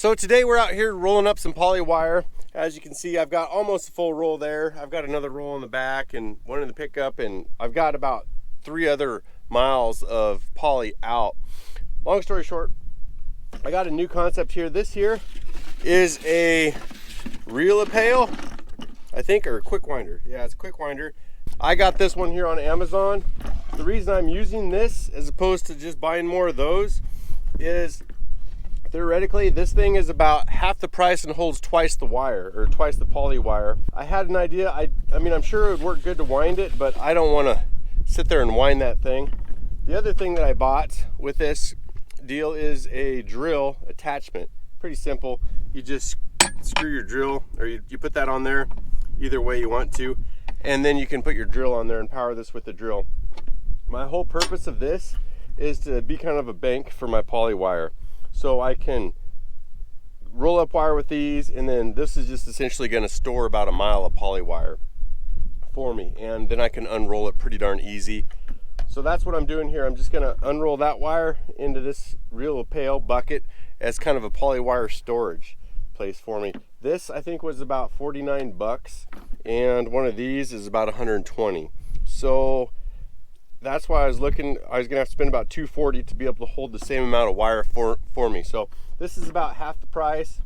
So today we're out here rolling up some poly wire. As you can see, I've got almost a full roll there. I've got another roll in the back and one in the pickup, and I've got about 3 other miles of poly out. Long story short, I got a new concept here. This here is a pail, I think, or a quick winder. Yeah, it's a quick winder. I got this one here on Amazon. The reason I'm using this as opposed to just buying more of those is theoretically this thing is about half the price and holds twice the wire, or twice the poly wire. I had an idea. I mean, I'm sure it would work good to wind it, but I don't want to sit there and wind that thing. The other thing that I bought with this deal is a drill attachment. Pretty simple. You just screw your drill, or you put that on there either way you want to, and then you can put your drill on there and power this with the drill. My whole purpose of this is to be kind of a bank for my poly wire. So I can roll up wire with these, and then this is just essentially going to store about a mile of poly wire for me, and then I can unroll it pretty darn easy. So that's what I'm doing here. I'm just going to unroll that wire into this real pail bucket as kind of a poly wire storage place for me. This I think was about 49 bucks, and one of these is about 120. So that's why I was gonna have to spend about $240 to be able to hold the same amount of wire for me. So this is about half the price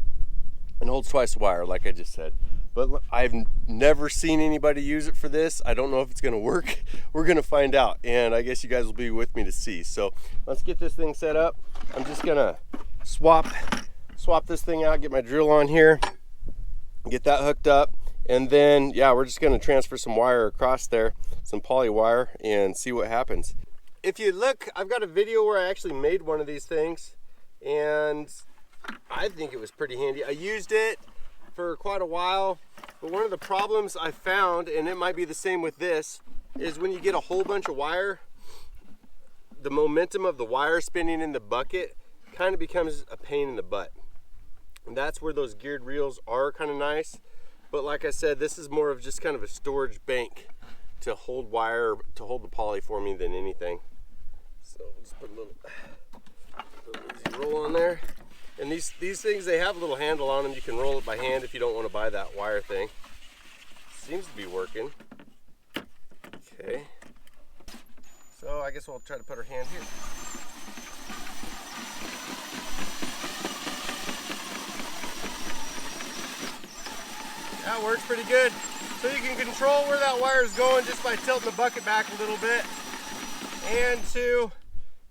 and holds twice the wire, like I just said. But I've never seen anybody use it for this. I don't know if it's gonna work. We're gonna find out, and I guess you guys will be with me to see. So let's get this thing set up. I'm just gonna swap this thing out, get my drill on here, get that hooked up, and then yeah, we're just gonna transfer some wire across there, some poly wire, and see what happens. If you look, I've got a video where I actually made one of these things, and I think it was pretty handy. I used it for quite a while, but one of the problems I found, and it might be the same with this, is when you get a whole bunch of wire, the momentum of the wire spinning in the bucket kind of becomes a pain in the butt. And that's where those geared reels are kind of nice. But like I said, this is more of just kind of a storage bank to hold wire, to hold the poly for me than anything. So we'll just put a little easy roll on there. And these things, they have a little handle on them. You can roll it by hand if you don't want to buy that wire thing. Seems to be working. Okay. So I guess we'll try to put our hand here. That works pretty good. So you can control where that wire is going just by tilting the bucket back a little bit. And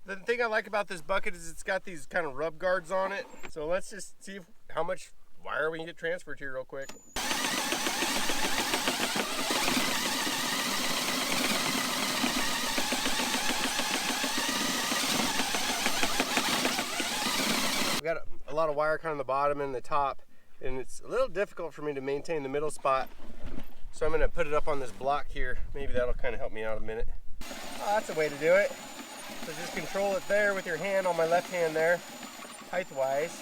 the thing I like about this bucket is it's got these kind of rub guards on it. So let's just see how much wire we can get transferred here real quick. We got a lot of wire kind of on the bottom and the top, and it's a little difficult for me to maintain the middle spot. So I'm gonna put it up on this block here. Maybe that'll kind of help me out a minute. Oh, that's a way to do it. So just control it there with your hand on my left hand there, height-wise.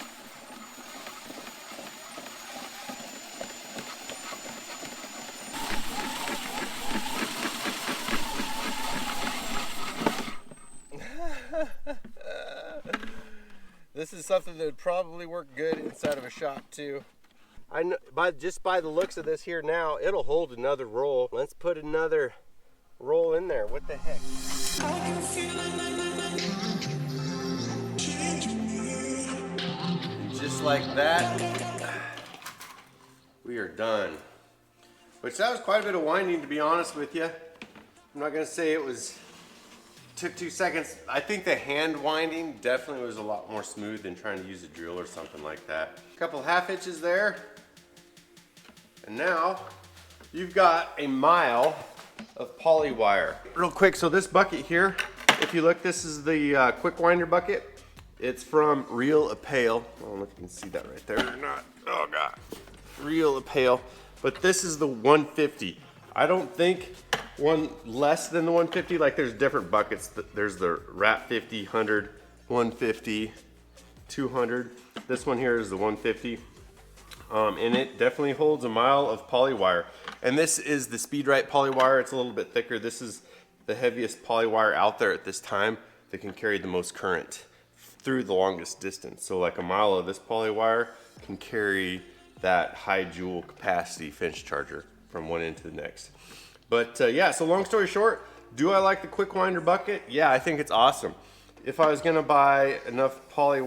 This is something that would probably work good inside of a shop too. I know, just by the looks of this here now, it'll hold another roll. Let's put another roll in there. What the heck? Just like that, we are done. Which that was quite a bit of winding, to be honest with you. I'm not gonna say took 2 seconds. I think the hand winding definitely was a lot more smooth than trying to use a drill or something like that. A couple half inches there. And now you've got a mile of poly wire. Real quick, so this bucket here, if you look, this is the quick winder bucket. It's from Reel a Pail. I don't know if you can see that right there or not. Oh God. Reel a Pail. But this is the 150. I don't think one less than the 150, like there's different buckets. There's the Rat 50, 100, 150, 200. This one here is the 150. And it definitely holds a mile of poly wire. And this is the Speedrite poly wire. It's a little bit thicker. This is the heaviest poly wire out there at this time that can carry the most current through the longest distance. So like a mile of this poly wire can carry that high joule capacity fence charger from one end to the next. But yeah, so long story short, do I like the quick winder bucket? Yeah, I think it's awesome. If I was gonna buy enough poly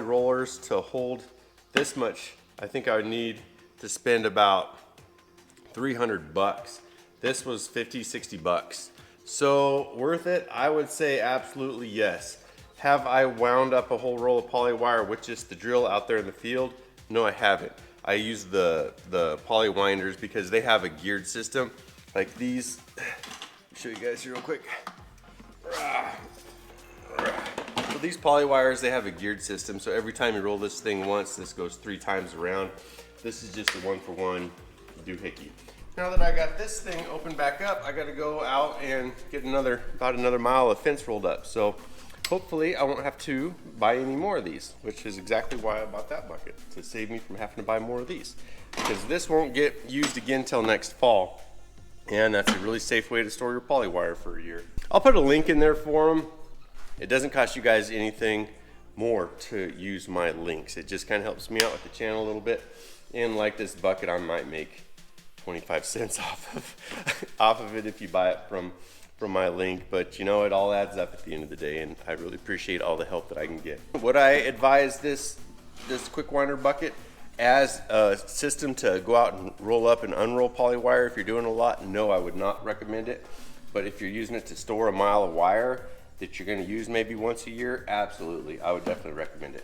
rollers to hold this much, I think I would need to spend about 300 bucks. This was 50, 60 bucks. So worth it? I would say absolutely yes. Have I wound up a whole roll of poly wire with just the drill out there in the field? No, I haven't. I use the poly winders because they have a geared system. Like these, show you guys here real quick. So these poly wires, they have a geared system. So every time you roll this thing once, this goes 3 times around. This is just a 1-for-1 doohickey. Now that I got this thing opened back up, I gotta go out and get about another mile of fence rolled up. So hopefully I won't have to buy any more of these, which is exactly why I bought that bucket, to save me from having to buy more of these. Because this won't get used again till next fall. And that's a really safe way to store your poly wire for a year. I'll put a link in there for them. It doesn't cost you guys anything more to use my links. It just kind of helps me out with the channel a little bit. And like this bucket, I might make 25 cents off of it if you buy it from my link. But you know, it all adds up at the end of the day, and I really appreciate all the help that I can get. Would I advise this quick winder bucket as a system to go out and roll up and unroll poly wire if you're doing a lot? No, I would not recommend it. But if you're using it to store a mile of wire that you're going to use maybe once a year, absolutely, I would definitely recommend it.